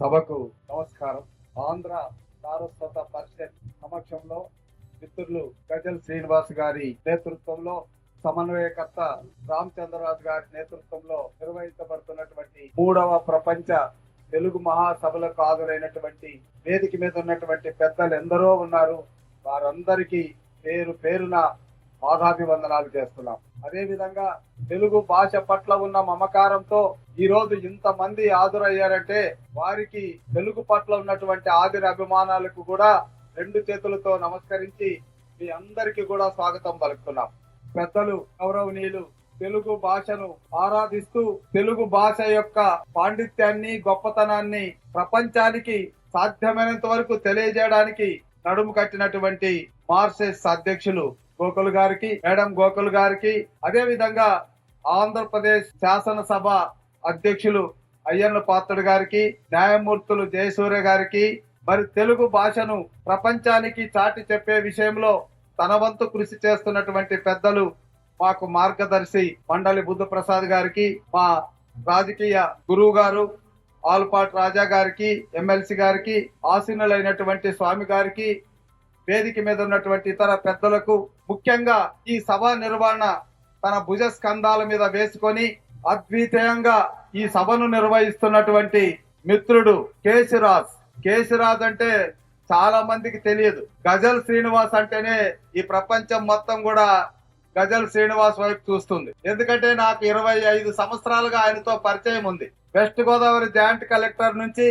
సభకు నమస్కారం. ఆంధ్ర సారస్వత పరిషత్ సమక్షంలో మిత్రులు గజల్ శ్రీనివాస్ గారి నేతృత్వంలో, సమన్వయకర్త రామచంద్రరాజు గారి నేతృత్వంలో నిర్వహించబడుతున్నటువంటి 3వ ప్రపంచ తెలుగు మహాసభలకు హాజరైనటువంటి వేదిక మీద ఉన్నటువంటి పెద్దలు ఎందరో ఉన్నారు. వారందరికీ పేరు పేరున పాదాభివందనాలు చేస్తున్నాం. అదే విధంగా తెలుగు భాష పట్ల ఉన్న మమకారంతో ఈ రోజు ఇంతమంది హాజరయ్యారంటే వారికి తెలుగు పట్ల ఉన్నటువంటి ఆదిర అభిమానాలకు కూడా 2 చేతులతో నమస్కరించి మీ అందరికీ కూడా స్వాగతం పలుకుతున్నాం. పెద్దలు గౌరవనీయులు తెలుగు భాషను ఆరాధిస్తూ తెలుగు భాష యొక్క పాండిత్యాన్ని, గొప్పతనాన్ని ప్రపంచానికి సాధ్యమైనంత వరకు తెలియజేయడానికి నడుము కట్టినటువంటి మార్సెస్ అధ్యక్షులు గోకుల్ గారికి, మేడం గోకుల్ గారికి, అదే విధంగా ఆంధ్రప్రదేశ్ శాసనసభ అధ్యక్షులు అయ్యన్న పాత్రుడు గారికి, న్యాయమూర్తులు జయసూర్య గారికి, మరి తెలుగు భాషను ప్రపంచానికి చాటి చెప్పే విషయంలో తన వంతు కృషి చేస్తున్నటువంటి పెద్దలు మాకు మార్గదర్శి మండలి బుద్ధప్రసాద్ గారికి, మా రాజకీయ గురువు గారు ఆల్పాటి రాజా గారికి, ఎమ్మెల్సీ గారికి, ఆసీనులైనటువంటి స్వామి గారికి, వేదిక మీద ఉన్నటువంటి ఇతర పెద్దలకు, ముఖ్యంగా ఈ సభ నిర్వహణ తన భుజ స్కంధాల మీద వేసుకొని అద్వితీయంగా ఈ సభను నిర్వహిస్తున్నటువంటి మిత్రుడు కేశిరాజ్ అంటే చాలా మందికి తెలియదు. గజల్ శ్రీనివాస్ అంటేనే ఈ ప్రపంచం మొత్తం కూడా గజల్ శ్రీనివాస్ వైపు చూస్తుంది. ఎందుకంటే నాకు 25 సంవత్సరాలుగా ఆయనతో పరిచయం ఉంది. వెస్ట్ గోదావరి జాయింట్ కలెక్టర్ నుంచి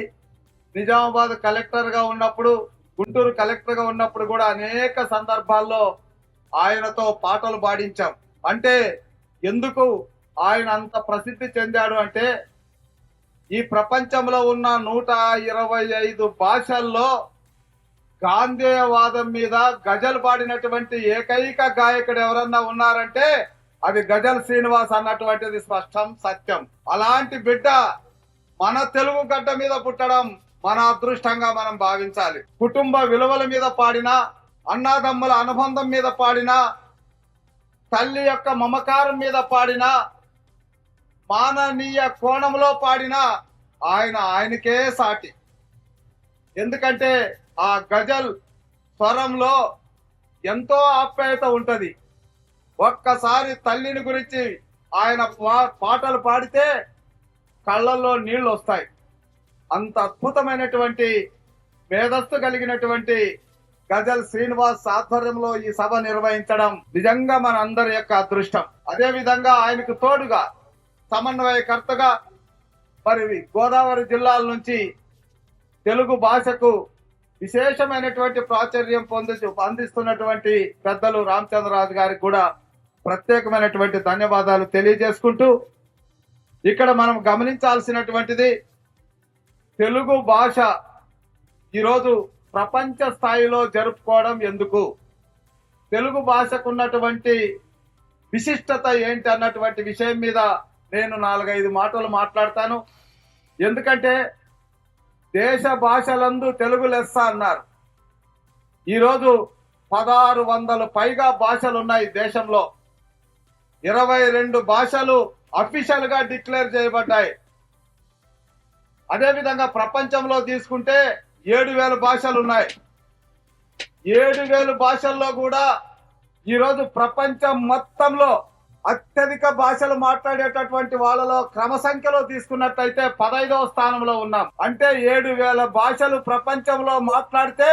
నిజామాబాద్ కలెక్టర్ గా ఉన్నప్పుడు, గుంటూరు కలెక్టర్ గా ఉన్నప్పుడు కూడా అనేక సందర్భాల్లో ఆయనతో పాటలు పాడించాం. అంటే ఎందుకు ఆయన అంత ప్రసిద్ధి చెందాడు అంటే, ఈ ప్రపంచంలో ఉన్న 125 భాషల్లో గాంధేయవాదం మీద గజల్ పాడినటువంటి ఏకైక గాయకుడు ఎవరన్నా ఉన్నారంటే అది గజల్ శ్రీనివాస్ అన్నటువంటిది స్పష్టం, సత్యం. అలాంటి బిడ్డ మన తెలుగు గడ్డ మీద పుట్టడం మన అదృష్టంగా మనం భావించాలి. కుటుంబ విలువల మీద పాడినా, అన్నాదమ్ముల అనుబంధం మీద పాడినా, తల్లి యొక్క మమకారం మీద పాడినా, మాననీయ కోణంలో పాడినా ఆయనకే సాటి. ఎందుకంటే ఆ గజల్ స్వరంలో ఎంతో ఆప్యాయత ఉంటది. ఒక్కసారి తల్లిని గురించి ఆయన పాటలు పాడితే కళ్ళల్లో నీళ్లు వస్తాయి. అంత అద్భుతమైనటువంటి మేధస్సు కలిగినటువంటి గజల్ శ్రీనివాస్ ఆధ్వర్యంలో ఈ సభ నిర్వహించడం నిజంగా మన అందరి యొక్క అదృష్టం. అదే విధంగా ఆయనకు తోడుగా సమన్వయకర్తగా మరి గోదావరి జిల్లాల నుంచి తెలుగు భాషకు విశేషమైనటువంటి ప్రాచుర్యం అందిస్తున్నటువంటి పెద్దలు రామచంద్రరాజు గారికి కూడా ప్రత్యేకమైనటువంటి ధన్యవాదాలు తెలియజేసుకుంటూ, ఇక్కడ మనం గమనించాల్సినటువంటిది, తెలుగు భాష ఈరోజు ప్రపంచ స్థాయిలో జరుపుకోవడం ఎందుకు, తెలుగు భాషకు ఉన్నటువంటి విశిష్టత ఏంటి అన్నటువంటి విషయం మీద నేను 4-5 మాటలు మాట్లాడతాను. ఎందుకంటే దేశ భాషలందు తెలుగు లెస్స అన్నారు. ఈరోజు 1600 పైగా భాషలు ఉన్నాయి దేశంలో. 22 భాషలు అఫీషియల్ గా డిక్లేర్ చేయబడ్డాయి. అదేవిధంగా ప్రపంచంలో తీసుకుంటే 7000 భాషలు ఉన్నాయి. 7000 భాషల్లో కూడా ఈరోజు ప్రపంచం మొత్తంలో అత్యధిక భాషలు మాట్లాడేటటువంటి వాళ్ళలో క్రమ సంఖ్యలో తీసుకున్నట్లయితే 15వ స్థానంలో ఉన్నాం. అంటే 7000 భాషలు ప్రపంచంలో మాట్లాడితే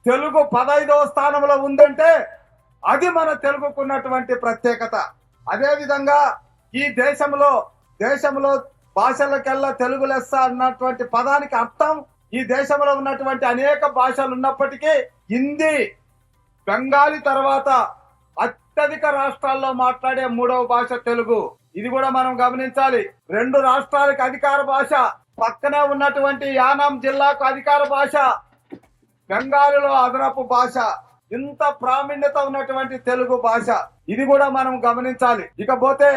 తెలుగు 15వ స్థానంలో ఉందంటే అది మన తెలుగుకున్నటువంటి ప్రత్యేకత. అదే విధంగా ఈ దేశంలో భాషలకెల్లా తెలుగు లెస్స అన్నటువంటి పదానికి అర్థం, ఈ దేశంలో ఉన్నటువంటి అనేక భాషలు ఉన్నప్పటికీ హిందీ, బెంగాలీ తర్వాత అత్యధిక రాష్ట్రాల్లో మాట్లాడే 3వ భాష తెలుగు. ఇది కూడా మనం గమనించాలి. 2 రాష్ట్రాలకు అధికార భాష, పక్కనే ఉన్నటువంటి యానాం జిల్లాకు అధికార భాష, బెంగాలీలో అదనపు భాష. ఇంత ప్రావీణ్యత ఉన్నటువంటి తెలుగు భాష, ఇది కూడా మనం గమనించాలి. ఇకపోతే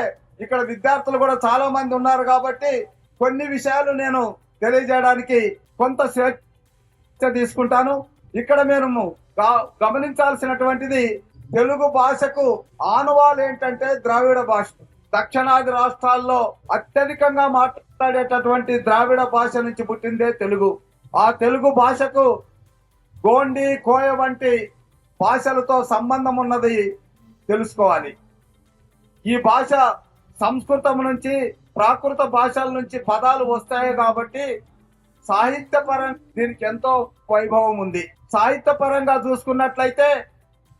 ఇక్కడ విద్యార్థులు కూడా చాలా మంది ఉన్నారు కాబట్టి కొన్ని విషయాలు నేను తెలియజేయడానికి కొంత స్వేచ్ఛ తీసుకుంటాను. ఇక్కడ మేము గమనించాల్సినటువంటిది, తెలుగు భాషకు ఆనవాలు ఏంటంటే ద్రావిడ భాష. దక్షిణాది రాష్ట్రాల్లో అత్యధికంగా మాట్లాడేటటువంటి ద్రావిడ భాష నుంచి పుట్టిందే తెలుగు. ఆ తెలుగు భాషకు గోండి, కోయ వంటి భాషలతో సంబంధం ఉన్నది తెలుసుకోవాలి. ఈ భాష సంస్కృతం నుంచి, ప్రాకృత భాషల నుంచి పదాలు వస్తాయి కాబట్టి సాహిత్యపరంగా దీనికి ఎంతో వైభవం ఉంది. సాహిత్యపరంగా చూసుకున్నట్లయితే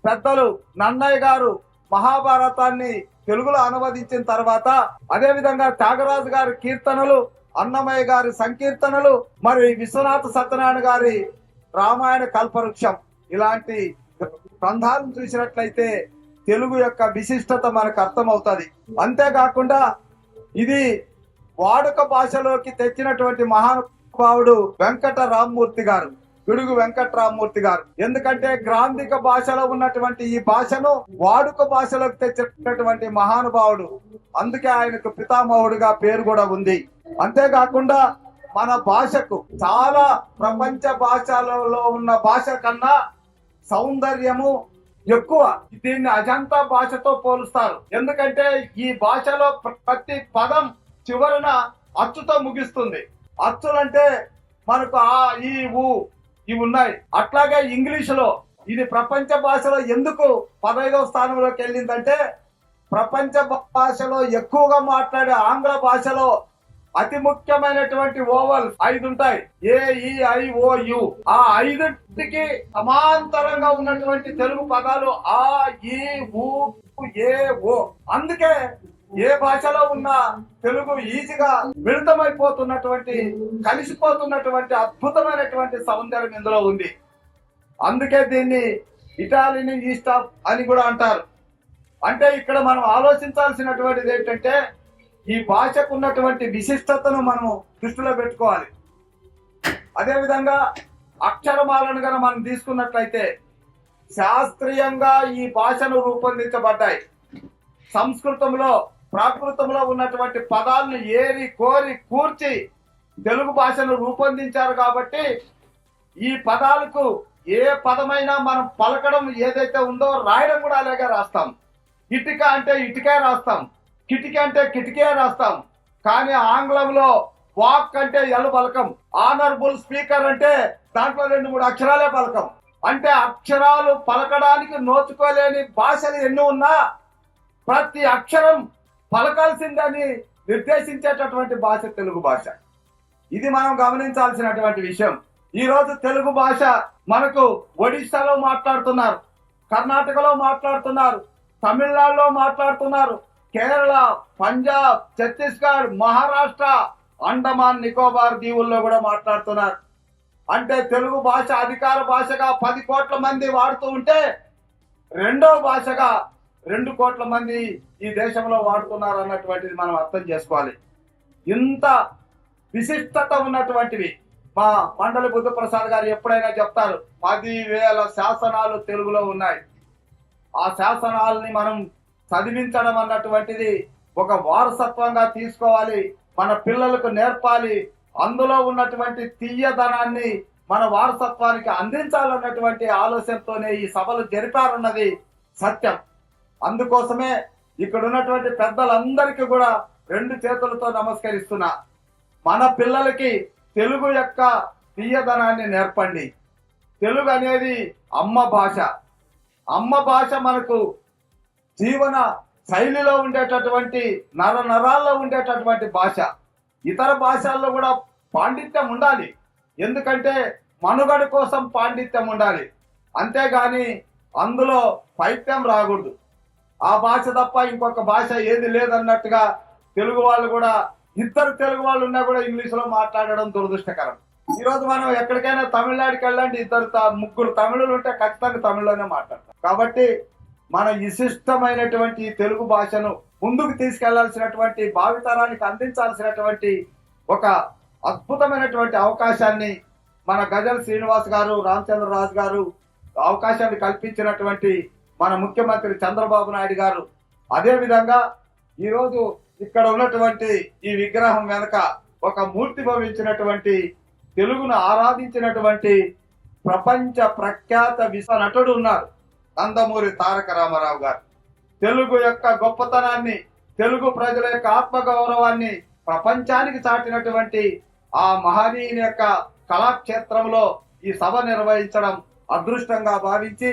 పెద్దలు నన్నయ్య గారు మహాభారతాన్ని తెలుగులో అనువదించిన తర్వాత, అదే విధంగా త్యాగరాజు గారి కీర్తనలు, అన్నమయ్య గారి సంకీర్తనలు, మరి విశ్వనాథ సత్యనారాయణ గారి రామాయణ కల్పవృక్షం ఇలాంటి గ్రంథాలను చూసినట్లయితే తెలుగు యొక్క విశిష్టత మనకు అర్థమవుతుంది. అంతేకాకుండా ఇది వాడుక భాషలోకి తెచ్చినటువంటి మహానుభావుడు వెంకట రామ్మూర్తి గారు, పిడుగు వెంకట రామ్మూర్తి గారు. ఎందుకంటే గ్రాంధిక భాషలో ఉన్నటువంటి ఈ భాషను వాడుక భాషలోకి తెచ్చినటువంటి మహానుభావుడు. అందుకే ఆయనకు పితామహుడుగా పేరు కూడా ఉంది. అంతేకాకుండా మన భాషకు చాలా ప్రపంచ భాషలలో ఉన్న భాష కన్నా సౌందర్యము ఎక్కువ. దీన్ని అజంతా భాషతో పోలుస్తారు. ఎందుకంటే ఈ భాషలో ప్రతి పదం చివరన అచ్చుతో ముగిస్తుంది. అచ్చులంటే మనకు ఆ, ఈ, ఊ ఇవి ఉన్నాయి. అట్లాగే ఇంగ్లీష్ లో ఇది ప్రపంచ భాషలో ఎందుకు 15వ స్థానంలోకి వెళ్ళిందంటే, ప్రపంచ భాషలో ఎక్కువగా మాట్లాడే ఆంగ్ల భాషలో అతి ముఖ్యమైనటువంటి ఓవల్ 5 ఉంటాయి. ఏ, ఈ, ఐ, ఓ, యు. ఆ 5కి సమాంతరంగా ఉన్నటువంటి తెలుగు పదాలు ఆ, ఈ, ఊ, ఏ, ఓ. అందుకే ఏ భాషలో ఉన్న తెలుగు ఈజీగా మిళితమైపోతున్నటువంటి, కలిసిపోతున్నటువంటి అద్భుతమైనటువంటి సౌందర్యం ఇందులో ఉంది. అందుకే దీన్ని ఇటాలియన్ ఈస్ట్ ఆఫ్ అని కూడా అంటారు. అంటే ఇక్కడ మనం ఆలోచించాల్సినటువంటిది ఏంటంటే, ఈ భాషకు ఉన్నటువంటి విశిష్టతను మనము దృష్టిలో పెట్టుకోవాలి. అదేవిధంగా అక్షరమాలను కనుక మనం తీసుకున్నట్లయితే శాస్త్రీయంగా ఈ భాషను రూపొందించబడ్డాయి. సంస్కృతంలో, ప్రాకృతంలో ఉన్నటువంటి పదాలను ఏరి కోరి కూర్చి తెలుగు భాషను రూపొందించారు. కాబట్టి ఈ పదాలకు ఏ పదమైనా మనం పలకడం ఏదైతే ఉందో రాయడం కూడా అలాగే రాస్తాం. ఇటుక అంటే ఇటుకే రాస్తాం, కిటికీ అంటే కిటికే రాస్తాం. కానీ ఆంగ్లంలో వాక్ అంటే ఎల్ పలకం, ఆనరబుల్ స్పీకర్ అంటే దాంట్లో 2-3 అక్షరాలే పలకం. అంటే అక్షరాలు పలకడానికి నోచుకోలేని భాషలు ఎన్ని ఉన్నా ప్రతి అక్షరం పలకాల్సిందని నిర్దేశించేటటువంటి భాష తెలుగు భాష. ఇది మనం గమనించాల్సినటువంటి విషయం. ఈ రోజు తెలుగు భాష మనకు ఒడిశాలో మాట్లాడుతున్నారు, కర్ణాటకలో మాట్లాడుతున్నారు, తమిళనాడులో మాట్లాడుతున్నారు, కేరళ, పంజాబ్, ఛత్తీస్గఢ్, మహారాష్ట్ర, అండమాన్ నికోబార్ దీవుల్లో కూడా మాట్లాడుతున్నారు. అంటే తెలుగు భాష అధికార భాషగా 10 కోట్ల మంది వాడుతూ ఉంటే రెండో భాషగా 2 కోట్ల మంది ఈ దేశంలో వాడుతున్నారు అన్నటువంటిది మనం అర్థం చేసుకోవాలి. ఇంత విశిష్టత ఉన్నటువంటివి మా మండలి బుద్ధప్రసాద్ గారు ఎప్పుడైనా చెప్తారు, 10,000 శాసనాలు తెలుగులో ఉన్నాయి. ఆ శాసనాలని మనం చదివించడం అన్నటువంటిది ఒక వారసత్వంగా తీసుకోవాలి, మన పిల్లలకు నేర్పాలి. అందులో ఉన్నటువంటి తీయదనాన్ని మన వారసత్వానికి అందించాలన్నటువంటి ఆలోచనతోనే ఈ సభలు జరిపారన్నది సత్యం. అందుకోసమే ఇక్కడ ఉన్నటువంటి పెద్దలందరికీ కూడా 2 చేతులతో నమస్కరిస్తున్నా. మన పిల్లలకి తెలుగు యొక్క తీయదనాన్ని నేర్పండి. తెలుగు అనేది అమ్మ భాష. అమ్మ భాష మనకు జీవన శైలిలో ఉండేటటువంటి నరాల్లో ఉండేటటువంటి భాష. ఇతర భాషల్లో కూడా పాండిత్యం ఉండాలి, ఎందుకంటే మనుగడ కోసం పాండిత్యం ఉండాలి. అంతేగాని అందులో పైత్యం రాకూడదు. ఆ భాష తప్ప ఇంకొక భాష ఏది లేదన్నట్టుగా తెలుగు వాళ్ళు కూడా, ఇద్దరు తెలుగు వాళ్ళు ఉన్నా కూడా ఇంగ్లీష్ లో మాట్లాడడం దురదృష్టకరం. ఈ రోజు మనం ఎక్కడికైనా తమిళనాడుకి వెళ్ళండి, 2-3 తమిళులు ఉంటే ఖచ్చితంగా తమిళ్లోనే మాట్లాడతాం. కాబట్టి మన విశిష్టమైనటువంటి తెలుగు భాషను ముందుకు తీసుకెళ్లాల్సినటువంటి, భావితరానికి అందించాల్సినటువంటి ఒక అద్భుతమైనటువంటి అవకాశాన్ని మన గజల్ శ్రీనివాస్ గారు, రామచంద్రరాజు గారు అవకాశాన్ని కల్పించినటువంటి మన ముఖ్యమంత్రి చంద్రబాబు నాయుడు గారు, అదే విధంగా ఈరోజు ఇక్కడ ఉన్నటువంటి ఈ విగ్రహం వెనక ఒక మూర్తి భవించినటువంటి, తెలుగును ఆరాధించినటువంటి ప్రపంచ ప్రఖ్యాత విశ్వ నటుడు ఉన్నారు, నందమూరి తారక రామారావు గారు. తెలుగు యొక్క గొప్పతనాన్ని, తెలుగు ప్రజల యొక్క ఆత్మగౌరవాన్ని ప్రపంచానికి చాటినటువంటి ఆ మహనీయుని యొక్క కళాక్షేత్రంలో ఈ సభ నిర్వహించడం అదృష్టంగా భావించి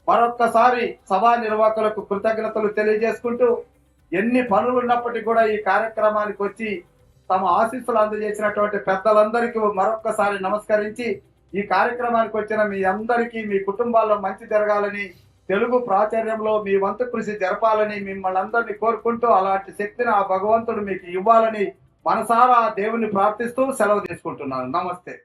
మరొక్కసారి సభా నిర్వాహకులకు కృతజ్ఞతలు తెలియజేసుకుంటూ ఎన్ని పనులు ఉన్నప్పటికీ కూడా ఈ కార్యక్రమానికి వచ్చి తమ ఆశీస్సులు అందజేసినటువంటి పెద్దలందరికీ మరొక్కసారి నమస్కరించి ఈ కార్యక్రమానికి వచ్చిన మీ అందరికీ మీ కుటుంబాల్లో మంచి జరగాలని, తెలుగు ప్రాచుర్యంలో మీ వంతు కృషి జరపాలని మిమ్మల్ని అందరినీ కోరుకుంటూ అలాంటి శక్తిని ఆ భగవంతుడు మీకు ఇవ్వాలని మనసారా దేవుని ప్రార్థిస్తూ సెలవు తీసుకుంటున్నాను. నమస్తే.